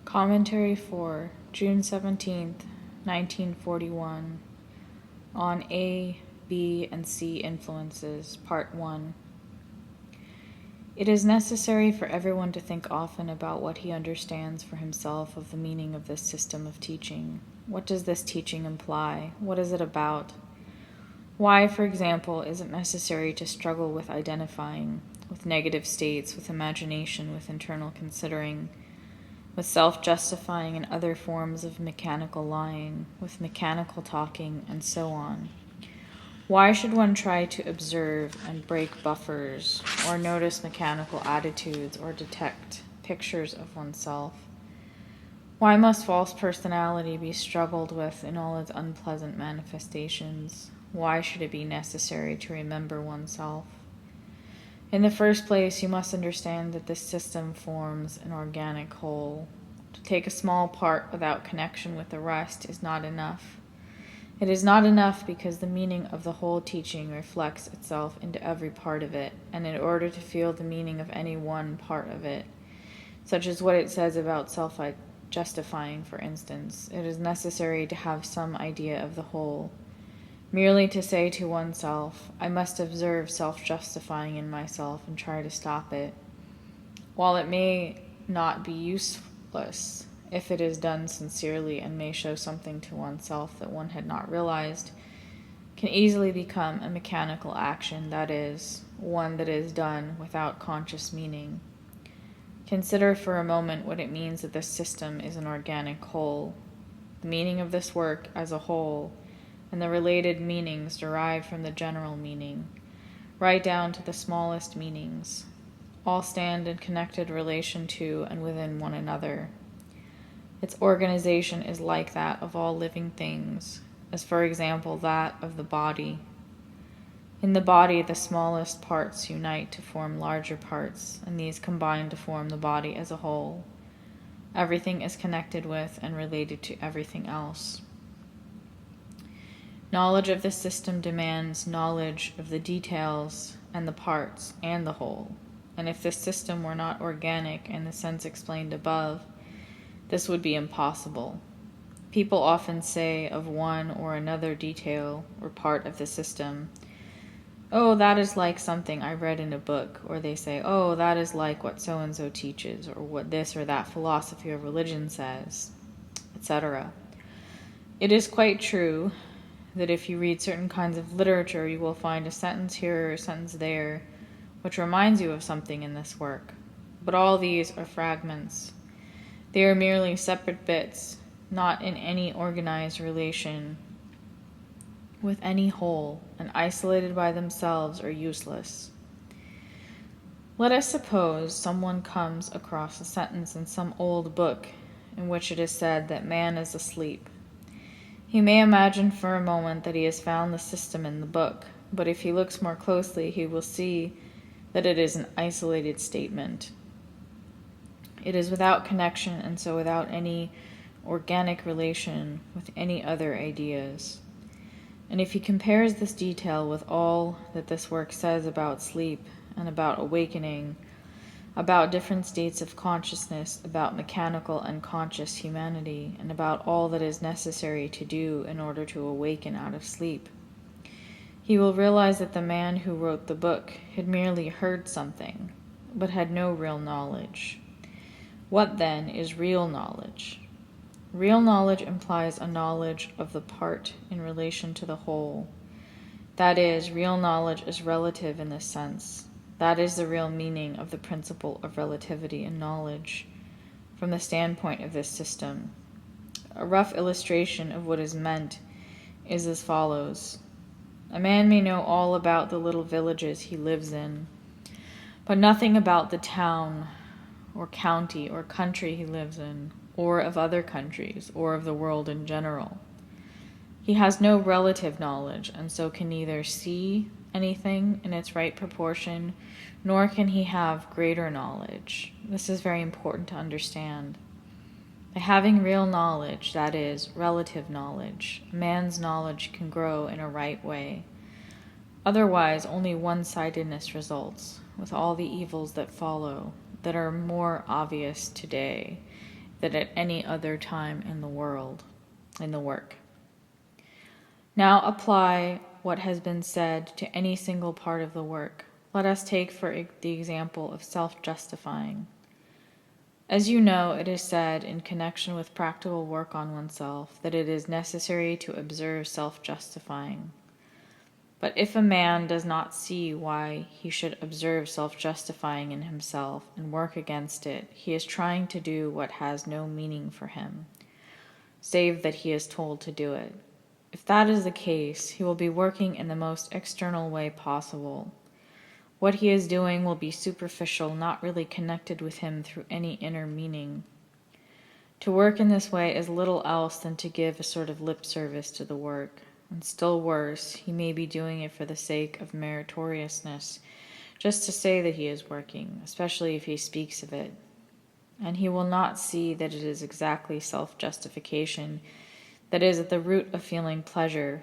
Commentary for June 17th, 1941, on A, B, and C influences, Part 1. It is necessary for everyone to think often about what he understands for himself of the meaning of this system of teaching. What does this teaching imply? What is it about? Why, for example, is it necessary to struggle with identifying, with negative states, with imagination, with internal considering, with self-justifying and other forms of mechanical lying, with mechanical talking, and so on? Why should one try to observe and break buffers, or notice mechanical attitudes, or detect pictures of oneself? Why must false personality be struggled with in all its unpleasant manifestations? Why should it be necessary to remember oneself? In the first place, you must understand that this system forms an organic whole. To take a small part without connection with the rest is not enough. It is not enough because the meaning of the whole teaching reflects itself into every part of it, and in order to feel the meaning of any one part of it, such as what it says about self-justifying, for instance, it is necessary to have some idea of the whole. Merely to say to oneself, I must observe self-justifying in myself and try to stop it, while it may not be useless, if it is done sincerely and may show something to oneself that one had not realized, can easily become a mechanical action, that is, one that is done without conscious meaning. Consider for a moment what it means that this system is an organic whole. The meaning of this work as a whole, and the related meanings derived from the general meaning, right down to the smallest meanings, all stand in connected relation to and within one another. Its organization is like that of all living things, as for example that of the body. In the body, the smallest parts unite to form larger parts, and these combine to form the body as a whole. Everything is connected with and related to everything else. Knowledge of this system demands knowledge of the details and the parts and the whole, and if this system were not organic in the sense explained above, this would be impossible. People often say of one or another detail or part of the system, oh, that is like something I read in a book, or they say, oh, that is like what so-and-so teaches, or what this or that philosophy of religion says, etc. It is quite true that if you read certain kinds of literature, you will find a sentence here or a sentence there which reminds you of something in this work. But all these are fragments. They are merely separate bits, not in any organized relation with any whole, and isolated by themselves are useless. Let us suppose someone comes across a sentence in some old book in which it is said that man is asleep. He may imagine for a moment that he has found the system in the book, but if he looks more closely, he will see that it is an isolated statement. It is without connection and so without any organic relation with any other ideas. And if he compares this detail with all that this work says about sleep and about awakening, about different states of consciousness, about mechanical and conscious humanity, and about all that is necessary to do in order to awaken out of sleep, he will realize that the man who wrote the book had merely heard something, but had no real knowledge. What, then, is real knowledge? Real knowledge implies a knowledge of the part in relation to the whole. That is, real knowledge is relative in this sense. That is the real meaning of the principle of relativity in knowledge, from the standpoint of this system. A rough illustration of what is meant is as follows. A man may know all about the little villages he lives in, but nothing about the town or county or country he lives in, or of other countries, or of the world in general. He has no relative knowledge, and so can neither see anything in its right proportion, nor can he have greater knowledge. This is very important to understand. By having real knowledge, that is, relative knowledge, man's knowledge can grow in a right way. Otherwise, only one-sidedness results, with all the evils that follow, that are more obvious today, than at any other time in the work. Now apply what has been said to any single part of the work. Let us take for the example of self-justifying. As you know, it is said in connection with practical work on oneself that it is necessary to observe self-justifying. But if a man does not see why he should observe self-justifying in himself and work against it, he is trying to do what has no meaning for him, save that he is told to do it. If that is the case, he will be working in the most external way possible. What he is doing will be superficial, not really connected with him through any inner meaning. To work in this way is little else than to give a sort of lip service to the work. And still worse, he may be doing it for the sake of meritoriousness, just to say that he is working, especially if he speaks of it. And he will not see that it is exactly self-justification that is at the root of feeling pleasure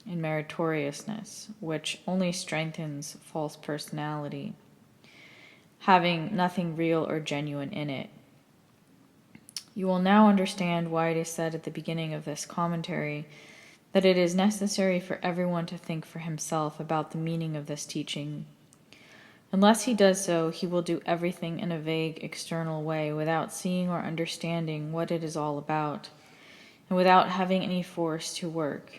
in meritoriousness, which only strengthens false personality, having nothing real or genuine in it. You will now understand why it is said at the beginning of this commentary that it is necessary for everyone to think for himself about the meaning of this teaching. Unless he does so, he will do everything in a vague external way without seeing or understanding what it is all about, and without having any force to work.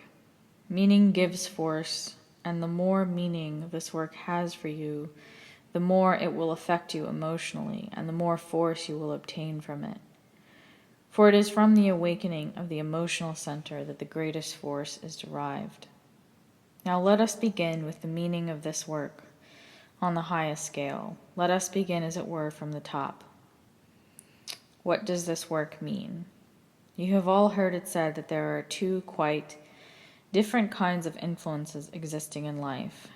Meaning gives force, and the more meaning this work has for you, the more it will affect you emotionally, and the more force you will obtain from it. For it is from the awakening of the emotional center that the greatest force is derived. Now let us begin with the meaning of this work on the highest scale. Let us begin, as it were, from the top. What does this work mean? You have all heard it said that there are two quite different kinds of influences existing in life,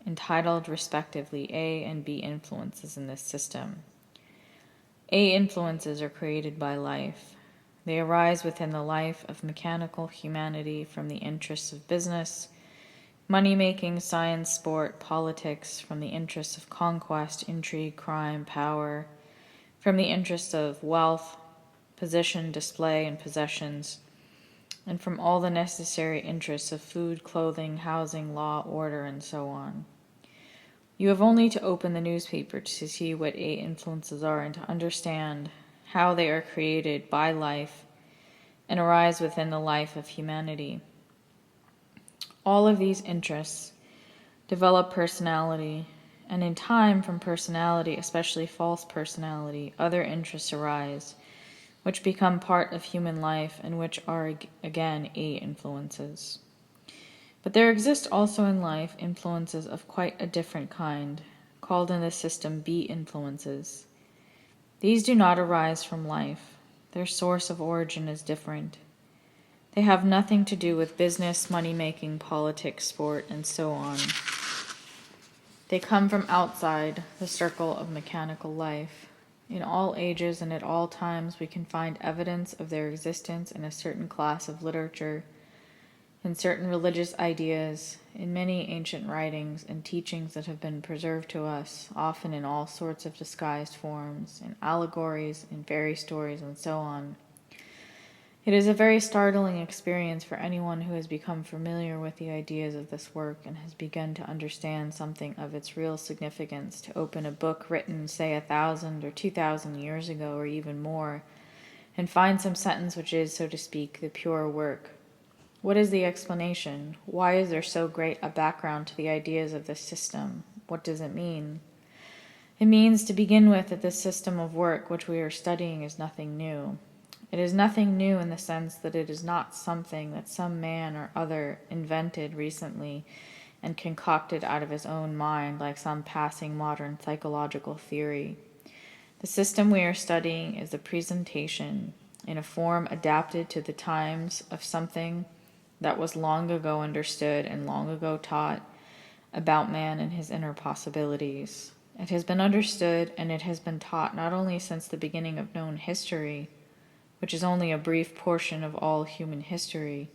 entitled respectively A and B influences in this system. A influences are created by life. They arise within the life of mechanical humanity from the interests of business, money-making, science, sport, politics, from the interests of conquest, intrigue, crime, power, from the interests of wealth, position, display, and possessions, and from all the necessary interests of food, clothing, housing, law, order, and so on. You have only to open the newspaper to see what A influences are and to understand how they are created by life and arise within the life of humanity. All of these interests develop personality, and in time from personality, especially false personality, other interests arise, which become part of human life and which are again A influences. But there exist also in life influences of quite a different kind, called in this system B influences. These do not arise from life. Their source of origin is different. They have nothing to do with business, money-making, politics, sport, and so on. They come from outside the circle of mechanical life. In all ages and at all times we can find evidence of their existence in a certain class of literature, in certain religious ideas, in many ancient writings and teachings that have been preserved to us, often in all sorts of disguised forms, in allegories, in fairy stories, and so on. It is a very startling experience for anyone who has become familiar with the ideas of this work and has begun to understand something of its real significance to open a book written, say, 1,000 or 2,000 years ago, or even more, and find some sentence which is, so to speak, the pure work. What is the explanation? Why is there so great a background to the ideas of this system? What does it mean? It means, to begin with, that this system of work which we are studying is nothing new. It is nothing new in the sense that it is not something that some man or other invented recently and concocted out of his own mind like some passing modern psychological theory. The system we are studying is the presentation, in a form adapted to the times, of something that was long ago understood and long ago taught about man and his inner possibilities. It has been understood and it has been taught not only since the beginning of known history, which is only a brief portion of all human history,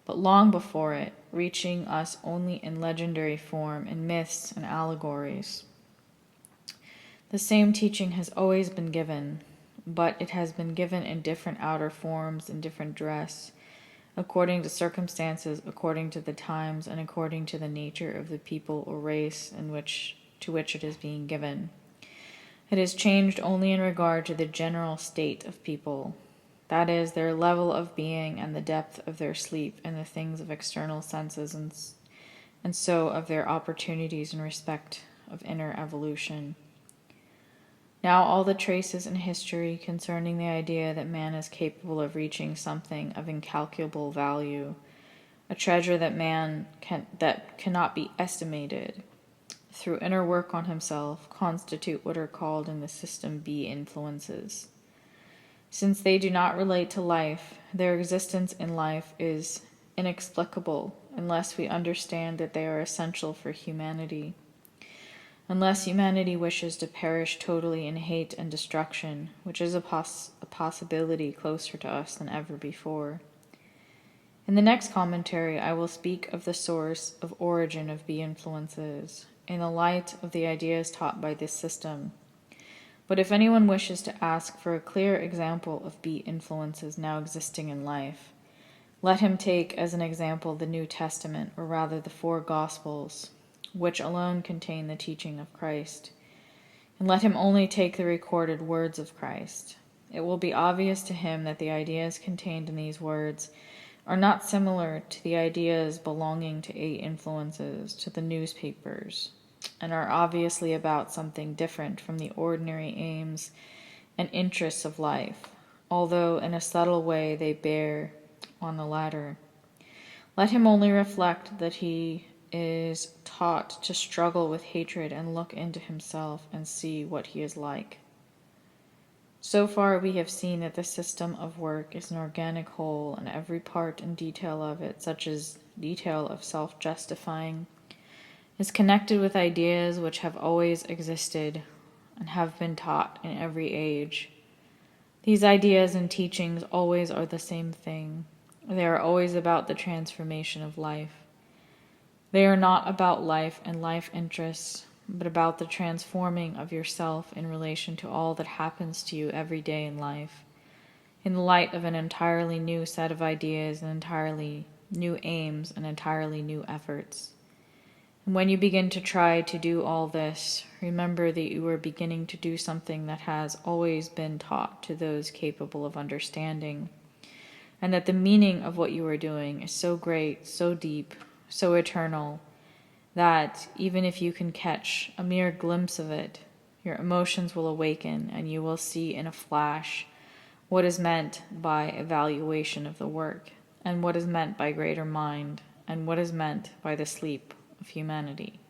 but long before it, reaching us only in legendary form, in myths and allegories. The same teaching has always been given. but it has been given in different outer forms, in different dress, according to circumstances, according to the times, and according to the nature of the people or race to which it is being given. It is changed only in regard to the general state of people, that is, their level of being and the depth of their sleep in the things of external senses, and so of their opportunities in respect of inner evolution. Now all the traces in history concerning the idea that man is capable of reaching something of incalculable value, a treasure that cannot be estimated, through inner work on himself, constitute what are called in the system B influences. Since they do not relate to life, their existence in life is inexplicable unless we understand that they are essential for humanity. Unless humanity wishes to perish totally in hate and destruction, which is a possibility closer to us than ever before. In the next commentary, I will speak of the source of origin of B influences, in the light of the ideas taught by this system. But if anyone wishes to ask for a clear example of B influences now existing in life, let him take as an example the New Testament, or rather the 4 Gospels, which alone contain the teaching of Christ. And let him only take the recorded words of Christ. It will be obvious to him that the ideas contained in these words are not similar to the ideas belonging to 8 influences, to the newspapers, and are obviously about something different from the ordinary aims and interests of life, although in a subtle way they bear on the latter. Let him only reflect that he is taught to struggle with hatred and look into himself and see what he is like. So far we have seen that the system of work is an organic whole, and every part and detail of it, such as detail of self-justifying, is connected with ideas which have always existed and have been taught in every age. These ideas and teachings always are the same thing. They are always about the transformation of life. They are not about life and life interests, but about the transforming of yourself in relation to all that happens to you every day in life, in the light of an entirely new set of ideas and entirely new aims and entirely new efforts. And when you begin to try to do all this, remember that you are beginning to do something that has always been taught to those capable of understanding, and that the meaning of what you are doing is so great, so deep, so eternal, that even if you can catch a mere glimpse of it, your emotions will awaken and you will see in a flash what is meant by evaluation of the work, and what is meant by greater mind, and what is meant by the sleep of humanity.